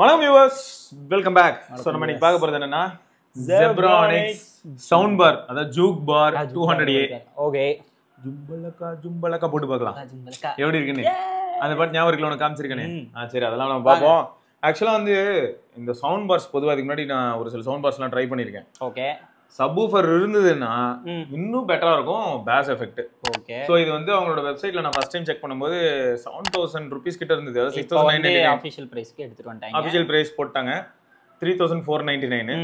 வணக்கம் viewers, welcome back. So நம்ம இன்னைக்கு பார்க்க போகிறது என்னன்னா ஜெப்ரானிக்ஸ் சவுண்ட் பார், அதாவது ஜூக் பார் 200A. ஓகே, ஜும்பலக்கா போட்டு பார்க்கலாம் எப்படி இருக்குன்னு. அந்த பாட்டு ஞாபகம் இருக்குல்ல, உனக்கு காமிச்சிருக்கேனே. சரி, அதெல்லாம் நம்ம பார்ப்போம். ஆக்சுவலாக வந்து இந்த சவுண்ட் பார்ஸ் பொதுவாக அதுக்கு முன்னாடி நான் ஒரு சில சவுண்ட் பார்ஸ்லாம் ட்ரை பண்ணியிருக்கேன். ஓகே, சப்வூஃபர் இருந்ததுன்னா இன்னும் பெட்டரா இருக்கும் பேஸ் எஃபெக்ட். ஓகே. சோ இது வந்து அவங்களோட வெப்சைட்ல நான் ஃபர்ஸ்ட் டைம் செக் பண்ணும்போது 7000 rupees கிட்ட இருந்தது. அதாவது 6999 ஆபீஷியல் பிரைஸ்க்கு எடுத்துட்டு வந்தாங்க. ஆபீஷியல் பிரைஸ் போட்டாங்க 3499.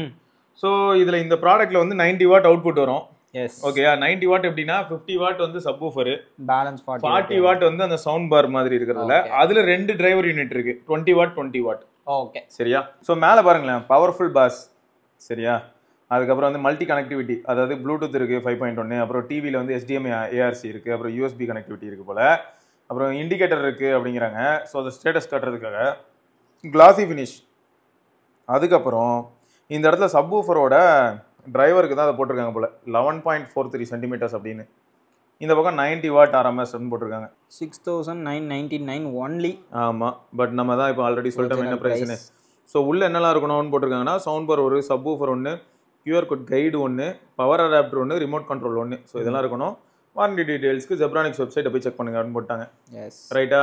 சோ இதுல இந்த ப்ராடக்ட்ல வந்து 90 வாட் அவுட்புட் வரும். எஸ், ஓகேயா. 90 வாட் எப்படின்னா 50 வாட் வந்து சப்வூஃபர், பேலன்ஸ் 40 வாட் வந்து அந்த சவுண்ட் பார் மாதிரி இருக்கிறதுல. அதுல ரெண்டு டிரைவர் யூனிட் இருக்கு, 20 வாட் 20 வாட். ஓகே, சரியா. சோ மேல பாருங்களேன், பவர்ஃபுல் பாஸ். சரியா. அதுக்கப்புறம் வந்து மல்டி கனெக்டிவிட்டி, அதாவது ப்ளூடூத் இருக்குது 5.1, அப்புறம் டிவியில் வந்து HDMI ARC இருக்குது, அப்புறம் USB கனெக்டிவிட்டி இருக்குது போல், அப்புறம் இண்டிகேட்டர் இருக்குது அப்படிங்கிறாங்க. ஸோ அதை ஸ்டேட்டஸ் காட்டுறதுக்காக கிளாசி ஃபினிஷ். அதுக்கப்புறம் இந்த இடத்துல சப்வூஃபரோட டிரைவருக்கு தான் அதை போட்டிருக்காங்க போல் 11.43 சென்டிமீட்டர்ஸ் அப்படின்னு. இந்த பக்கம் 90 வாட் RMS அப்படின்னு போட்டிருக்காங்க. 6999 ஒன்லி. ஆமாம், பட் நம்ம தான் இப்போ ஆல்ரெடி சொல்லிட்டோம் என்ன ப்ரைஸ்னு. ஸோ உள்ளே என்னெல்லாம் இருக்கணும்னு போட்டிருக்காங்கன்னா, சவுண்ட் பார் ஒரு, சப்வூஃபர் ஒன்று, QR கோட் கைடு ஒன்று, பவர் அடாப்டர் ஒன்று, ரிமோட் கண்ட்ரோல் ஒன்று. ஸோ இதெல்லாம் இருக்கணும். வாரண்டி டீடைல்ஸ்க்கு ஜெப்ரானிக்ஸ் வெப்சைட்டை போய் செக் பண்ணுங்க அப்படின்னு போட்டாங்க. எஸ், ரைட்டா.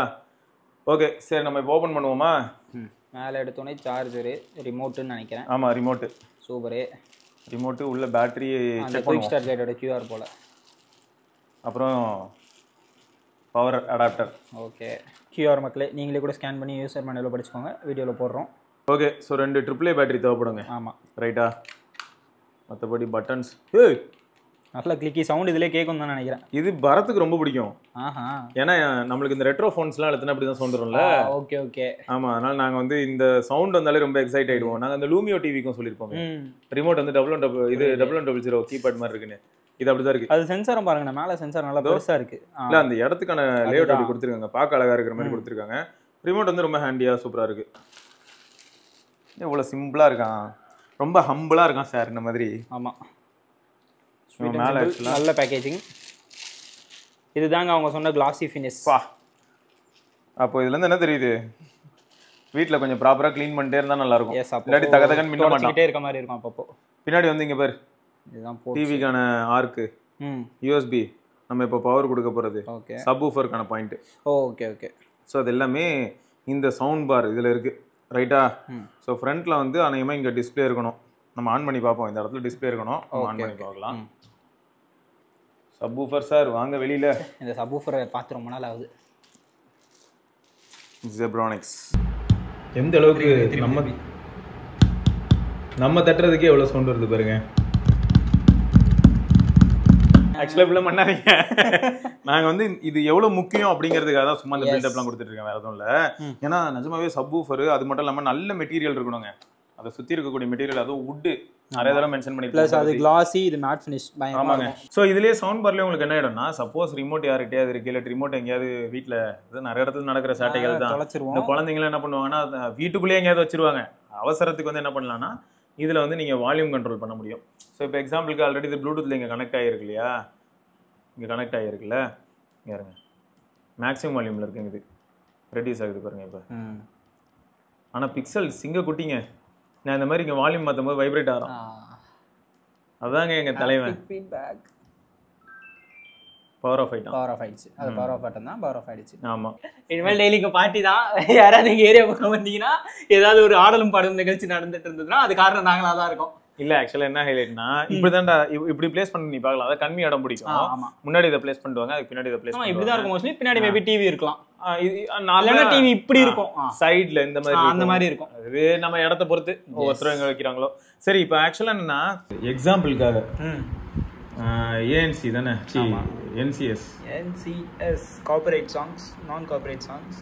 ஓகே, சரி நம்ம இப்போ ஓப்பன் பண்ணுவோமா. மேலே எடுத்தோடனே சார்ஜரு, ரிமோட்டுன்னு நினைக்கிறேன். ஆமாம், ரிமோட்டு. சூப்பரு. ரிமோட்டு உள்ள பேட்டரி செக் குயிக் ஸ்டார்ட் கைடோட QR போல். அப்புறம் பவர் அடாப்டர். ஓகே, QR மக்களே நீங்களே கூட ஸ்கேன் பண்ணி யூசர் மேனுவலில் படிச்சுக்கோங்க, வீடியோவில் போடுறோம். ஓகே, ஸோ 2 AAA பேட்டரி தேவைப்படுங்க. ஆமாம், ரைட்டா. மற்றபடி பட்டன்ஸ் நல்லா கிளிக்கி சவுண்ட் இதிலே கேட்கும் தான் நினைக்கிறேன். இது பரத்துக்கு ரொம்ப பிடிக்கும். ஆஹா, ஏன்னா நம்மளுக்கு இந்த ரெட்ரோ ஃபோன்ஸ்லாம் எடுத்தனா அப்படி தான் சவுண்ட் வரும்ல. Okay okay. ஆமாம், அதனால் நாங்கள் வந்து இந்த சவுண்ட் வந்தாலே ரொம்ப எக்ஸைட் ஆகிடுவோம். நாங்கள் அந்த லூமியோ டிவிக்கும் சொல்லியிருப்போம், ரிமோட் வந்து 1100 கீபேட் மாதிரி இருக்குன்னு. இது அப்படிதான் இருக்கு. அது சென்சாரும் பாருங்க, மேலே சென்சார் நல்லா பெருசாக இருக்கு. இல்லை, அந்த இடத்துக்கான லேஅவுட் அப்படி கொடுத்துருக்காங்க, பார்க்க அழகாக இருக்கிற மாதிரி கொடுத்துருக்காங்க. ரிமோட் வந்து ரொம்ப ஹேண்டியாக சூப்பராக இருக்கு. இவ்வளோ சிம்பிளாக இருக்கான், ரொம்ப ஹம்பிளாக இருக்கான் சார் இந்த மாதிரி. ஆமாம், நல்ல பேக்கேஜிங். இதுதாங்க அவங்க சொன்ன கிளாசி ஃபினிஷ். அப்போ இதுலேருந்து என்ன தெரியுது, வீட்டில் கொஞ்சம் ப்ராப்பராக க்ளீன் பண்ணிட்டே இருந்தால் நல்லா இருக்கும். இல்லாட்டி தகதகன்னு மின்ன மாட்டே இருக்க மாதிரி இருக்கும். அப்பப்போ பின்னாடி வந்து இங்கே பேர் இதுதான் டிவிக்கான ஆர்க்கு, USB, நம்ம இப்போ பவர் கொடுக்க போகிறது, ஓகே, சப்வூஃபருக்கான பாயிண்ட். Okay okay. ஸோ அது எல்லாமே இந்த சவுண்ட் பார் இதில் இருக்குது. ரைட்டா. ஸோ ஃப்ரண்ட்டில் வந்து அநேகமாக இங்கே டிஸ்பிளே இருக்கணும். நம்ம ஆன் பண்ணி பார்ப்போம். இந்த இடத்துல டிஸ்பிளே இருக்கணும், ஆன் பண்ணி பார்க்கலாம். சப்வூஃபர் சார் வாங்க வெளியில். இந்த சப்வூஃபரை பார்த்து ரொம்ப நாள் ஆகுது. ஜெப்ரானிக்ஸ் எந்த அளவுக்கு நம்ம தட்டுறதுக்கே எவ்வளோ சவுண்ட் வருது பாருங்க. ஆக்சுவலாக இப்படிலாம் பண்ணாதீங்க. நாங்கள் வந்து இது எவ்வளோ முக்கியம் அப்படிங்கிறதுக்காக தான் சும்மா இந்த பில்டப்லாம் கொடுத்துட்டு இருக்கேன், வேறு எதுவும் இல்லை. ஏன்னா நிஜமாவே சப்வூஃபர் அது மட்டும் இல்லாமல் நல்ல மெட்டீரியல் இருக்கணுங்க. அதை சுற்றி இருக்கக்கூடிய மெட்டீரியல், அதுவும் வுட்டு நிறைய தடவை மென்ஷன் பண்ணிருக்கேன். அது கிளாசி, இது மேட் ஃபினிஷ். ஆமாங்க. ஸோ இதுலேயே சவுண்ட் பார்லேயே உங்களுக்கு என்ன ஆகிடும்னா, சப்போஸ் ரிமோட் யார்கிட்டயாவது இருக்கு, இல்லை ரிமோட் எங்கேயாவது வீட்டில் நிறைய இடத்துல நடக்கிற சேட்டைகள் தான். இந்த குழந்தைங்களாம் என்ன பண்ணுவாங்கன்னா, வீட்டுக்குள்ளேயே எங்கேயாவது வச்சிருவாங்க. அவசரத்துக்கு வந்து என்ன பண்ணலாம்னா, இதில் வந்து நீங்கள் வால்யூம் கண்ட்ரோல் பண்ண முடியும். ஸோ இப்போ எக்ஸாம்பிளுக்கு ஆல்ரெடி இது ப்ளூடூத்தில் இங்கே கனெக்ட் ஆகிருக்கு இல்லையா, இங்கே கனெக்ட் ஆகிருக்குல்ல, இங்கே இருங்க, மேக்ஸிமம் வால்யூமில் இருக்குங்க, இது ரெடியூஸ் ஆகுது பாருங்கள் இப்போ. ஆனால் பிக்சல் சிங்க குட்டிங்க, நான் இந்த மாதிரி இங்கே வால்யூம் மாற்றும் போது வைப்ரேட் ஆகிறோம். அதாங்க எங்கள் தலைவன். பவர் ஆஃப் ஆயிடுச்சு. அது பவர் ஆஃப் ஆட்டம் தான், பவர் ஆஃப் ஆயிடுச்சு. ஆமாம், இனிமேல் டெய்லி இங்கே பார்ட்டி தான். யாராவது எங்கள் ஏரியா பக்கம் வந்தீங்கன்னா, ஏதாவது ஒரு ஆடலும் பாடலும் நிகழ்ச்சி நடந்துட்டு இருந்ததுன்னா அது காரணம் நாங்களாக தான் இருக்கோம். இல்லை ஆக்சுவலாக என்ன ஹைலைட்னா, இப்படிதான்டா இப்படி பிளேஸ் பண்ணி நீ பார்க்கலாம். அதை கம்மி இடம் பிடிக்கும். முன்னாடி இதை பிளேஸ் பண்ணுவாங்க, அதுக்கு பின்னாடி இதை பிளேஸ் பண்ணுவாங்க. இப்படி தான் இருக்கும் மோஸ்ட்லி. பின்னாடி மேபி டிவி இருக்கலாம், நல்ல டிவி இப்படி இருக்கும், சைட்ல இந்த மாதிரி அந்த மாதிரி இருக்கும். அது நம்ம இடத்த பொறுத்து ஒவ்வொருத்தரும் எங்க வைக்கிறாங்களோ. சரி, இப்போ ஆக்சுவலா என்னன்னா, எக்ஸாம்பிளுக்காக ANC தானே, NCS கார்ப்பரேட் சாங்ஸ், நான் கார்ப்பரேட் சாங்ஸ்.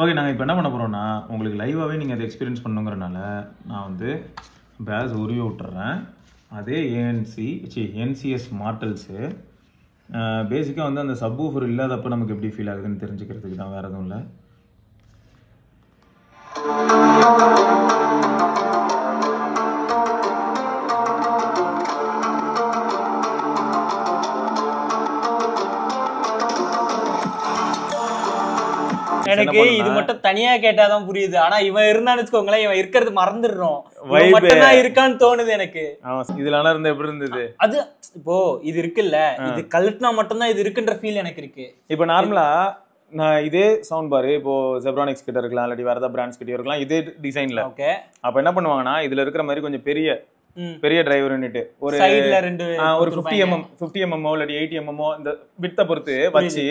ஓகே, நாங்கள் இப்போ என்ன பண்ண போகிறோம்னா, உங்களுக்கு லைவாகவே நீங்கள் அதை எக்ஸ்பீரியன்ஸ் பண்ணுங்கிறனால நான் வந்து பேஸ் உருவி விட்டுறேன். அதே என்சிஎஸ் மார்டல்ஸு. பேசிக்காக வந்து அந்த சப்வூஃபர் இல்லாதப்போ நமக்கு எப்படி ஃபீல் ஆகுதுன்னு தெரிஞ்சுக்கிறதுக்கு தான், வேறு எதுவும் இல்லை. எனக்கு இது மட்டும் தனியா கேட்டாதான் புரியுது. ஆனா இவன் இருந்தான்னு வச்சுக்கோங்களேன், இவன் இருக்கிறது மறந்துடுறோம், மட்டும்தான் இருக்கான்னு தோணுது எனக்கு. இதுல இருந்தா எப்படி இருந்தது அது இப்போ இது இருக்குல்ல, இது கழட்டினா மட்டும்தான் இது இருக்குன்ற ஃபீல் எனக்கு இருக்கு. இப்போ நார்மலா நான் இதே சவுண்ட் பாரு, இப்போ ஜெப்ரானிக்ஸ் கிட்ட இருக்கலாம், இல்லாட்டி வேற ஏதாவது பிராண்ட்ஸ் கிட்ட இருக்கலாம், இதே டிசைன்ல. ஓகே, அப்ப என்ன பண்ணுவாங்கன்னா இதுல இருக்கிற மாதிரி கொஞ்சம் பெரிய டிரைவர் யூனிட் ஒரு 50 mm இல்லாட்டி 80 mm இந்த விட்ட பொறுத்து வச்சு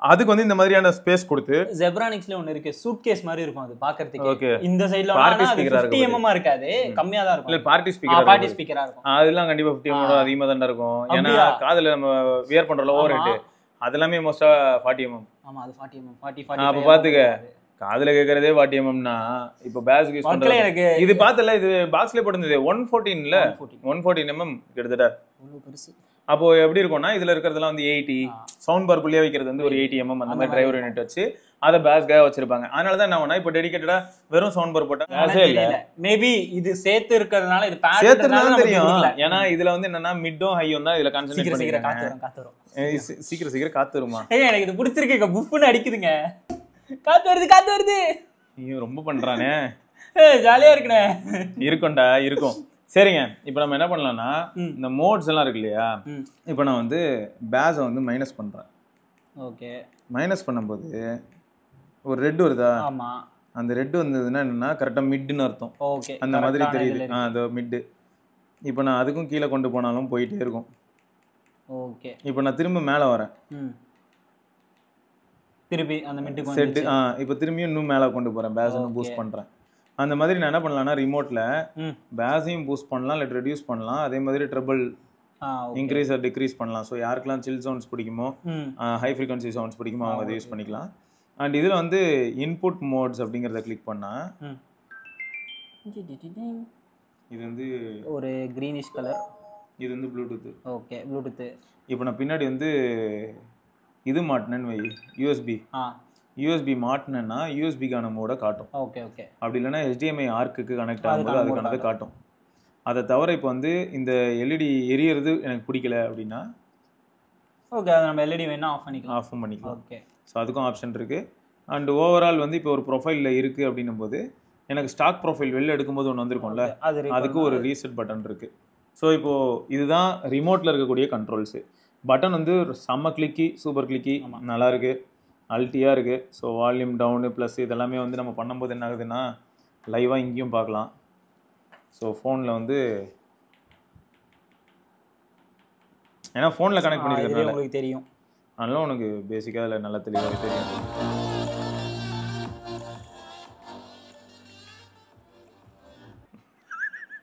அதுக்கு வந்து இந்த மாதிரியான ஸ்பேஸ் கொடுத்து. ஜெப்ரானிக்ஸ்ல ஒன்னு இருக்கு, சூட்கேஸ் மாதிரி இருக்கும் அது பாக்குறதுக்கு. இந்த சைடுல 50 mm இருக்காது, கம்மியா தான் இருக்கும். இல்ல பார்ட்டி ஸ்பீக்கரா இருக்கும். அதெல்லாம் கண்டிப்பா 50 mm அதிகமா தான் இருக்கும். ஏன்னா காதுல நம்ம வியர் பண்றோம்ல ஓவர் ஹெட், அது எல்லாமே மோஸ்டா 40 mm. ஆமா, அது 40 mm 40. அப்ப பாத்துக்க, காதுல கேக்குறதே 40 mm னா இப்போ பேஸ்க்கு யூஸ் பண்றது எனக்கு இது பார்த்தல, இது பாக்ஸ்லயே போட்டுருந்தது 114 இல்ல 114 mm கிட்டத்தட்ட. பெருசு. அப்போ எப்படி இருக்கும்னா இதுல இருக்கிறதுலாம் வந்து 80 சவுண்ட் பார் குள்ளே வைக்கிறது வந்து ஒரு 80 mm அந்த மாதிரி டிரைவர் யூனிட் வச்சு அதை பேஸ்க்காக வச்சிருப்பாங்க. அதனால தான் என்ன ஆகும்னா இப்போ டெடிகேட்டடா வெறும் சவுண்ட் பார் போட்டா பேஸே இல்ல. மேபி இது சேர்த்து இருக்கிறதுனால இது சேர்த்துனால தெரியும். ஏன்னா இதுல வந்து என்னன்னா மிட்டும் ஹையும் தான் இதுல கான்சென்ட்ரேட் பண்ணிக்கிறாங்க. சீக்கிரம் காத்து வருமா? எனக்கு இது பிடிச்சிருக்கு, புஃப்னு அடிக்குதுங்க. காத்து வருது. ஐயோ ரொம்ப பண்றானே, ஜாலியா இருக்குனே. இருக்கும்டா இருக்கும். சரிங்க, இப்போ நம்ம என்ன பண்ணலாம்னா இந்த மோட்ஸ் எல்லாம் இருக்கு இல்லையா, இப்போ நான் வந்து பேஸை வந்து மைனஸ் பண்றேன். ஓகே, மைனஸ் பண்ணும்போது ஒரு ரெட் வருதா? ஆமா, அந்த ரெட் வந்ததுன்னா என்னன்னா கரெக்டா மிட்னு அர்த்தம். ஓகே, அந்த மாதிரி தெரியுது. அது மிட். இப்போ நான் அதுக்கும் கீழே கொண்டு போனாலும் போயிட்டே இருக்கும். ஓகே, இப்போ நான் திரும்ப மேலே வரேன், திருப்பி அந்த மிட்டுக்கு செட். இப்போ திரும்பியும் இன்னும் மேலே கொண்டு போறேன், பேஸ் இன்னும் பூஸ்ட் பண்றேன். அந்த மாதிரி நான் என்ன பண்ணலாம்னா ரிமோட்ல பேஸையும் பூஸ்ட் பண்ணலாம், இல்லை ரெடியூஸ் பண்ணலாம். அதே மாதிரி ட்ரிபிள் இன்க்ரீஸ் ஆர் டிக்ரீஸ் பண்ணலாம். ஸோ யாருக்கெல்லாம் சில் சவுண்ட்ஸ் பிடிக்குமோ, ஹை ஃப்ரீக்வன்சி சவுண்ட்ஸ் பிடிக்குமோ அவங்க அதை யூஸ் பண்ணிக்கலாம். அண்ட் இதில் வந்து இன்புட் மோட்ஸ் அப்படிங்கிறத கிளிக் பண்ணா இது வந்து ஒரு கிரீனிஷ் கலர், இது வந்து ப்ளூடூத். Okay, Bluetooth. இப்போ நான் பின்னாடி வந்து இது மாட்டினேன்னு வை, யூஎஸ்பி மாட்டினேன்னா யூஎஸ்பிக்கான மோட காட்டும். Okay okay. அப்படி இல்லைன்னா HDMI ஆர்க்குக்கு கனெக்ட் ஆகும்போது அதுக்கானதை காட்டும். அதை தவிர இப்போ வந்து இந்த எல்இடி எரியறது எனக்கு பிடிக்கல அப்படின்னா ஓகே, அதை நம்ம எல்இடி வேணா ஆஃப் பண்ணிக்கலாம். ஓகே, ஸோ அதுக்கும் ஆப்ஷன் இருக்குது. அண்ட் ஓவரால் வந்து இப்போ ஒரு ப்ரொஃபைலில் இருக்குது அப்படின்னும் போது எனக்கு ஸ்டாக் ப்ரொஃபைல் வெளில எடுக்கும்போது ஒன்று வந்திருக்கும்ல, அதுக்கு ஒரு ரீசெட் பட்டன் இருக்குது. ஸோ இப்போது இதுதான் ரிமோட்டில் இருக்கக்கூடிய கண்ட்ரோல்ஸு. பட்டன் வந்து செம்ம கிளிக்கி, சூப்பர் கிளிக்கி, நல்லா இருக்குது, அல்ட்டியாக இருக்குது. ஸோ வால்யூம் டவுனு ப்ளஸ் இதெல்லாமே வந்து நம்ம பண்ணும்போது என்ன ஆகுதுன்னா லைவாக இங்கேயும் பார்க்கலாம். ஸோ ஃபோனில் வந்து ஏன்னா ஃபோனில் கனெக்ட் பண்ணிக்கிறதுனால உங்களுக்கு தெரியும், அதனால உனக்கு பேசிக்காக அதில் நல்லா தெளிவாக தெரியும்.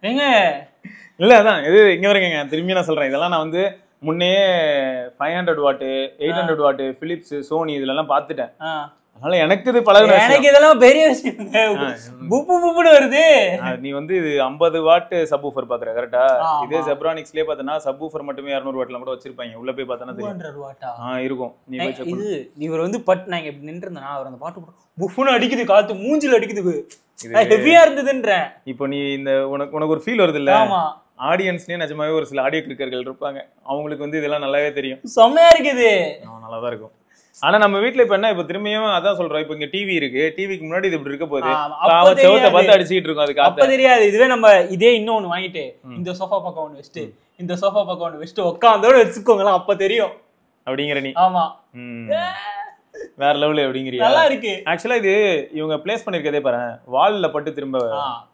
ஏங்க இல்லை அதான் இது இங்கே வரீங்க, திரும்பி நான் சொல்கிறேன், இதெல்லாம் நான் வந்து முன்னையே 500 வாட்டு 800 வாட்டு பிலிப்ஸ் சோனி இதெல்லாம் பார்த்துட்டேன். அதனால எனக்கு இது பழகுன, எனக்கு இதெல்லாம் பெரிய விஷயம். புப்பு புப்புன்னு வருது. நீ வந்து இது 50 வாட் சப்வூஃபர் பாக்குற கரெக்டா? இதே ஜெப்ரானிக்ஸ்லயே பார்த்தனா சப்வூஃபர் மட்டுமே 200 வாட்ல கூட வச்சிருப்பாங்க. உள்ள போய் பார்த்தனா தெரியும் 200 வாட்டா இருக்கும். நீ போய் செக் பண்ணு. இவர் வந்து பட் நான் இப்படி நின்னுறேனா அவர் அந்த பாட்டு புஃப்னு அடிக்குது, காத்து மூஞ்சில அடிக்குது, ஹெவியா இருந்ததுன்றேன். இப்போ நீ இந்த உனக்கு ஒரு ஃபீல் வருது இல்ல? ஆமா. ஆடியன்ஸ்லயே நிஜமாவே ஒரு சில ஆடியோ கிரிக்கர்கள் இருப்பாங்க, அவங்களுக்கு வந்து இதெல்லாம் நல்லாவே தெரியும். செம்மையா இருக்குது, நல்லா தான் இருக்கும். ஆனா நம்ம வீட்ல இப்ப என்ன, இப்ப திரும்பியும் அதான் சொல்றோம், இப்ப இங்க டிவி இருக்கு, டிவிக்கு முன்னாடி இது இப்படி இருக்க போகுது, செவத்தை பார்த்து அடிச்சிட்டு இருக்கும், அதுக்கு அப்ப தெரியாது. இதுவே நம்ம இதே இன்னொன்னு வாங்கிட்டு இந்த சோஃபா பக்கம் ஒண்ணு வச்சுட்டு இந்த சோஃபா பக்கம் ஒண்ணு வச்சுட்டு உட்காந்தோட வச்சுக்கோங்களேன், அப்ப தெரியும் அப்படிங்கிற நீ. ஆமா, வேற லெவல் அப்படிங்கிறியா? நல்லா இருக்கு. ஆக்சுவலா இது இவங்க பிளேஸ் பண்ணிருக்கதே பாரு, வால்ல பட்டு திரும்ப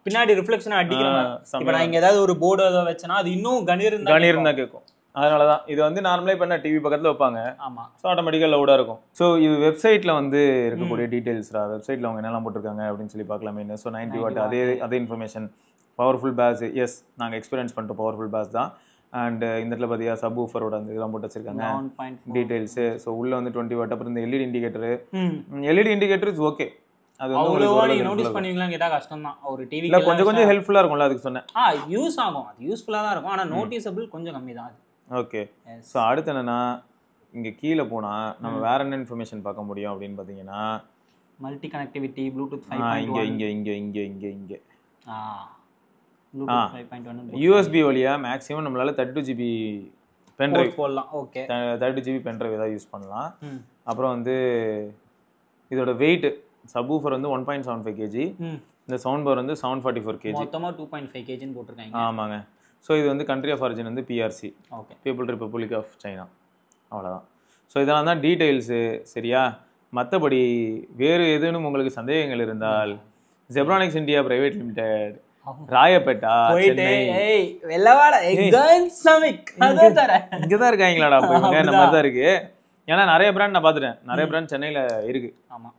பின்னாடி ரிஃப்ளெக்ஷனா அடிக்கிறாங்க. இப்ப நான் இங்க ஏதாவது ஒரு போர்டு ஏதோ வச்சனா அது இன்னும் கணீர்னா கேட்கும். அதனாலதான் இது வந்து நார்மலா இப்ப என்ன டிவி பக்கத்துல வைப்பாங்க. ஆமா, ஸோ ஆட்டோமேட்டிக்கா லவுடா இருக்கும். ஸோ இது வெப்சைட்ல வந்து இருக்கக்கூடிய டீடைல்ஸ்ரா, வெப்சைட்ல அவங்க என்னெல்லாம் போட்டிருக்காங்க அப்படின்னு சொல்லி பார்க்கலாமே. ஸோ 90 வாட் அதே இன்ஃபர்மேஷன், பவர்ஃபுல் பேஸ். எஸ், நாங்கள் எக்ஸ்பீரியன்ஸ் பண்ணிட்டோம், பவர்ஃபுல் பேஸ் தான். அண்ட் இந்த இடத்துல பார்த்தீங்கன்னா சப் ஊஃபரோட அந்த இதெல்லாம் போட்டு வச்சிருக்காங்க டீடைல்ஸு. ஸோ உள்ள வந்து 20 வாட். அப்புறம் இந்த LED indicator, LED indicator is okay, அது வந்து அவ்வளவா நீங்க நோட்டீஸ் பண்ணுவீங்களான்னு கேட்டா கஷ்டம் தான். ஒரு டிவி இல்ல கொஞ்சம் ஹெல்ப்ஃபுல்லா இருக்கும்ல, அதுக்கு சொன்னேன். யூஸ் ஆகும், அது யூஸ்ஃபுல்லா தான் இருக்கும். ஆனா நோட்டீசபிள் கொஞ்சம் கம்மி தான் அது. ஓகே. ஸோ அடுத்து என்னன்னா, இங்க கீழே போனா நம்ம வேற என்ன இன்ஃபர்மேஷன் பார்க்க முடியும் அப்படின்னு பாத்தீங்கன்னா, மல்டி கனெக்டிவிட்டி, ப்ளூடூத் இங்க 5.1. இங்க இங்க இங்க இங்க இங்க ப்ளூடூத் 5.1 யூஎஸ்பி வழியா மேக்ஸிமம் நம்மளால 32 GB பென் டிரைவ் போடலாம். ஓகே, 32 GB பென் டிரைவ் ஏதாவது யூஸ் பண்ணலாம். அப்புறம் வந்து இதோட வெயிட் சப்வூஃபர் வந்து 1.75 kg, இந்த சவுண்ட் பார் வந்து 744 kg, மொத்தமா 2.5 kg ன்னு போட்டுருக்காங்க. ஆமாங்க. ஸோ இது வந்து கண்ட்ரி ஆஃப் ஆரிஜின் வந்து PRC, okay, people republic of China. அவ்வளோதான். ஸோ இதெல்லாம் தான் டீட்டெயில்ஸு. சரியா? மற்றபடி வேறு ஏதேனும் உங்களுக்கு சந்தேகங்கள் இருந்தால் Zebronics India private limited, Royapettah, Chennai, இங்கதான் இருக்காங்களாடா போய் இந்த மாதிரி தான் இருக்கு. ஏன்னா நிறைய பிராண்ட் நான் பார்த்துட்டேன், நிறைய பிராண்ட் சென்னையில இருக்கு. ஆமா,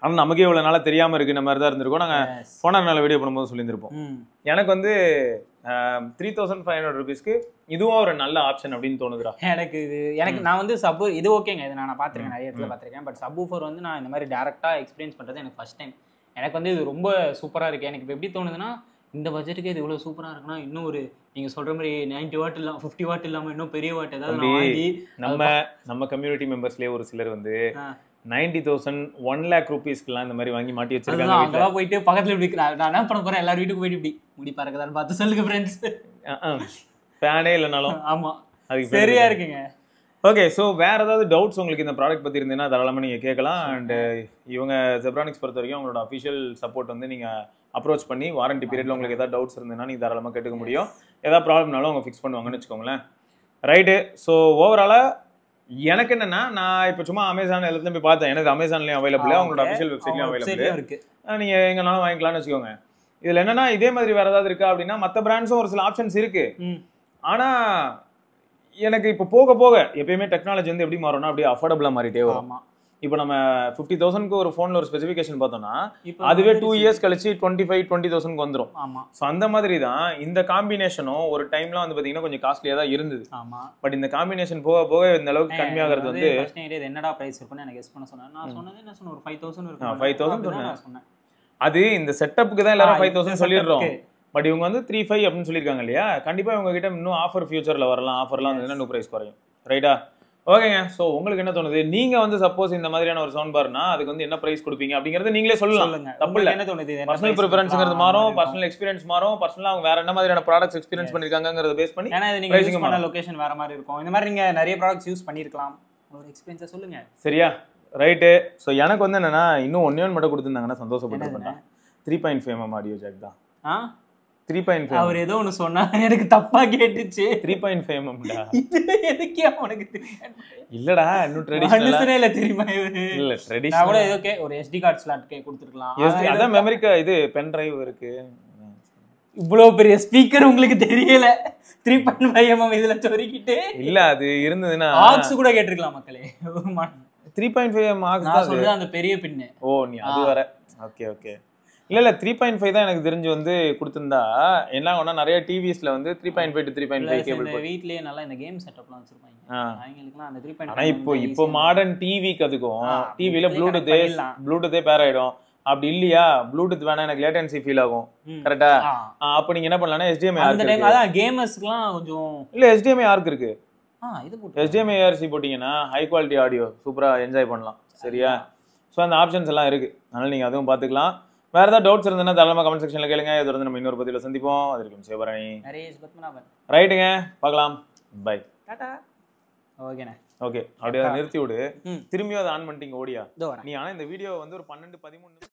ஆனா நமக்கே இவ்வளவு நாளா தெரியாம இருக்கு இந்த மாதிரி தான் இருந்திருக்கோம். நாங்க போன நாள் வீடியோ பண்ணும்போது சொல்லியிருந்திருப்போம். எனக்கு வந்து 3500 rupeesக்கு இதுவும் ஒரு நல்ல ஆப்ஷன் அப்படின்னு தோணுதுடா. எனக்கு நான் வந்து இது ஓகேங்க, இது நான் பார்த்துருக்கேன், நிறைய இடத்துல பார்த்துருக்கேன். பட் சப்வூஃபர் வந்து நான் இந்த மாதிரி டேரக்டா எக்ஸ்பீரியன்ஸ் பண்றது எனக்கு ஃபர்ஸ்ட் டைம். எனக்கு வந்து இது ரொம்ப சூப்பரா இருக்கு. எனக்கு இப்போ எப்படி தோணுதுன்னா, இந்த பட்ஜெட்டுக்கு இது இவ்வளவு சூப்பரா இருக்குன்னா இன்னும் ஒரு நீங்க சொல்ற மாதிரி 90 வாட் இல்லாம 50 வாட் இல்லாம இன்னும் பெரிய வாட் ஏதாவது வாங்கி நம்ம கம்யூனிட்டி மெம்பர்ஸ்லயே ஒரு சிலர் வந்து 90,000 1 lakh rupeesக்குலாம் இந்த மாதிரி வாங்கி மாட்டி வச்சிருக்காங்க. அங்கெல்லாம் போயிட்டு பக்கத்துல இப்படி நான் என்ன பண்ண போறேன், எல்லாரும் வீட்டுக்கு போயிட்டு இப்படி முடி பறக்குதான்னு பார்த்து சொல்லுங்க ஃப்ரெண்ட்ஸ். ஃபேனே இல்லைனாலும் ஆமா, அது சரியா இருக்குங்க. ஓகே. ஸோ வேற ஏதாவது டவுட்ஸ் உங்களுக்கு இந்த ப்ராடக்ட் பத்தி இருந்ததுன்னா தாராளமாக நீங்கள் கேட்கலாம். அண்ட் இவங்க ஜெப்ரானிக்ஸ் பொறுத்த வரைக்கும் அவங்களோட அஃபிஷியல் சப்போர்ட் வந்து நீங்கள் அப்ரோச் பண்ணி வாரண்டி பீரியட்ல உங்களுக்கு ஏதாவது டவுட்ஸ் இருந்ததுன்னா நீங்கள் தாராளமாக கேட்டுக்க முடியும். ஏதாவது ப்ராப்ளம்னாலும் அவங்க ஃபிக்ஸ் பண்ணுவாங்கன்னு வச்சுக்கோங்களேன். ரைட்டு. ஸோ ஓவராலாக எனக்கு என்னன்னா, நான் இப்போ சும்மா அமேசான் எல்லாத்தையும் போய் பார்த்தேன். எனக்கு அமேசான்லேயும் அவைலபிள், அவங்களோட அஃபிஷியல் வெப்சைட்லையும் அவைலபிள் இருக்கு. நீங்கள் எங்கனாலும் வாங்கிக்கலாம்னு வச்சுக்கோங்க. இதில் என்னன்னா, இதே மாதிரி வேற ஏதாவது இருக்கா அப்படின்னா மற்ற பிராண்ட்ஸும் ஒரு சில ஆப்ஷன்ஸ் இருக்கு. ஆனால் எனக்கு இப்போ போக போக எப்பயுமே டெக்னாலஜி வந்து எப்படி மாறும்னா அப்படியே அஃபோர்டபுளாக மாறிட்டே வரும். இப்போ நம்ம 50,000க்கு ஒரு ஃபோனில் ஒரு ஸ்பெசிஃபிகேஷன் பார்த்தோம்னா அதுவே 2 years கழிச்சு 25-20,000க்கு வந்துடும். ஸோ அந்த மாதிரி தான் இந்த காம்பினேஷனும் ஒரு டைம்லாம் வந்து பார்த்தீங்கன்னா கொஞ்சம் காஸ்ட்லியாக தான் இருந்தது. பட் இந்த காம்பினேஷன் போக போக இந்த அளவுக்கு கம்மியாகிறது வந்து என்னடா பிரைஸ் இருக்குன்னு எனக்கு கெஸ் பண்ண சொன்னேன். நான் சொன்னது என்ன சொன்னேன், ஒரு 5,000 இருக்கும். 5,000 சொன்னேன். அது இந்த செட்டப்புக்கு தான் எல்லாரும் 5,000 சொல்லிடுறோம். பட் இவங்க வந்து 3,500 அப்படின்னு சொல்லியிருக்காங்க இல்லையா? கண்டிப்பாக இவங்க கிட்ட இன்னும் ஆஃபர் ஃபியூச்சரில் வரலாம். ஆஃபர்லாம் வந்து இன்னும் ப்ரைஸ் குறையும். ரைட்டா? ஓகேங்க. ஸோ உங்களுக்கு என்ன தோணுது? நீங்க வந்து சப்போஸ் இந்த மாதிரியான ஒரு சவுண்ட் பார்னா அதுக்கு வந்து என்ன பிரைஸ் கொடுப்பீங்க அப்படிங்கறது நீங்களே சொல்லலாம். தப்பு இல்ல. என்ன தோணுது? பர்சனல் ப்ரிஃபரன்ஸ்ங்கிறது மாறும், பர்சனல் எக்ஸ்பீரியன்ஸ் மாறும், பர்சனலா அவங்க வேற என்ன மாதிரியான ப்ராடக்ட்ஸ் எக்ஸ்பீரியன்ஸ் பண்ணிருக்காங்கங்கறத பேஸ் பண்ணி ஏன்னா இது நீங்க யூஸ் பண்ண லொகேஷன் வேற மாதிரி இருக்கும். இந்த மாதிரி நீங்க நிறைய ப்ராடக்ட்ஸ் யூஸ் பண்ணிருக்கலாம். ஒரு எக்ஸ்பீரியன்ஸை சொல்லுங்க. சரியா? ரைட்டு. ஸோ எனக்கு வந்து என்னன்னா இன்னும் ஒன்னே மட்டும் கொடுத்துருந்தாங்கன்னா சந்தோஷப்பட்டிருப்பேன். 3.5mm ஆடியோ ஜாக் தான். 3.5. அவர் ஏதோ ஒன்னு சொன்னா எனக்கு தப்பா கேட்டுச்சு. 3.5mm டா. இது எதுக்கு அவனுக்கு தெரியும்? இல்லடா, இன்னும் ட்ரெடிஷனலா இல்ல தெரியுமா? இல்ல ட்ரெடிஷனலா கூட ஓகே ஒரு SD கார்டு ஸ்லாட் கொடுத்துக்கலாம். அதான் மெமரிக்கு இது பென் டிரைவ் இருக்கு. இவ்வளவு பெரிய ஸ்பீக்கர் உங்களுக்கு தெரியல. 3.5mm இதுல சொரிக்கிட்டு இல்ல அது இருந்ததுன்னா ஆக்ஸ் கூட கேட்டிருக்கலாம் மக்களே. 3.5mm ஆக்ஸ் நான் சொல்றது அந்த பெரிய பின். ஓ நீ அது வர. Okay okay. இல்ல 3.5 தான் எனக்கு தெரிஞ்சு வந்து கொடுத்திருந்தா என்ன ஆகும்னா நிறைய டிவிஸ்ல வந்து 3.5 to 3.5 கேபிள் போட்டு வீட்லயே நல்லா இந்த கேம் செட்டப்லாம் வச்சிருப்பாங்க. அவங்களுக்குலாம் அந்த 3.5. ஆனா இப்போ மாடர்ன் டிவிக்கு அதுக்கும் டிவில ப்ளூடூத்தே பேர் ஆயிடும். அப்படி இல்லையா ப்ளூடூத் வேணா எனக்கு லேட்டன்சி ஃபீல் ஆகும். கரெக்ட்டா? அப்ப நீங்க என்ன பண்ணலாம்னா HDMI அந்த டைம் அதான் கேமர்ஸ்க்குலாம் கொஞ்சம் இல்ல HDMI ஆர்க் இருக்கு. இது போட்டு HDMI ARC போட்டீங்கன்னா ஹை குவாலிட்டி ஆடியோ சூப்பரா என்ஜாய் பண்ணலாம். சரியா? சோ அந்த ஆப்ஷன்ஸ் எல்லாம் இருக்கு. அதனால நீங்க அதுவும் பாத்துக்கலாம். வேற ஏதாவது டவுட்ஸ் இருந்ததுன்னா தாராளமா கமெண்ட் செக்ஷன்ல கேளுங்க. இதை வந்து நம்ம இன்னொரு பதிவில் சந்திப்போம். அதற்கு சிவபரணி ரைட்டுங்க. பார்க்கலாம். பை. டாடா. ஓகேண்ணே. ஓகே அப்படியே நிறுத்தி விடு. திரும்பியும் அதை ஆன் பண்ணிட்டீங்க ஓடியா நீ. ஆனா இந்த வீடியோ வந்து ஒரு 12-13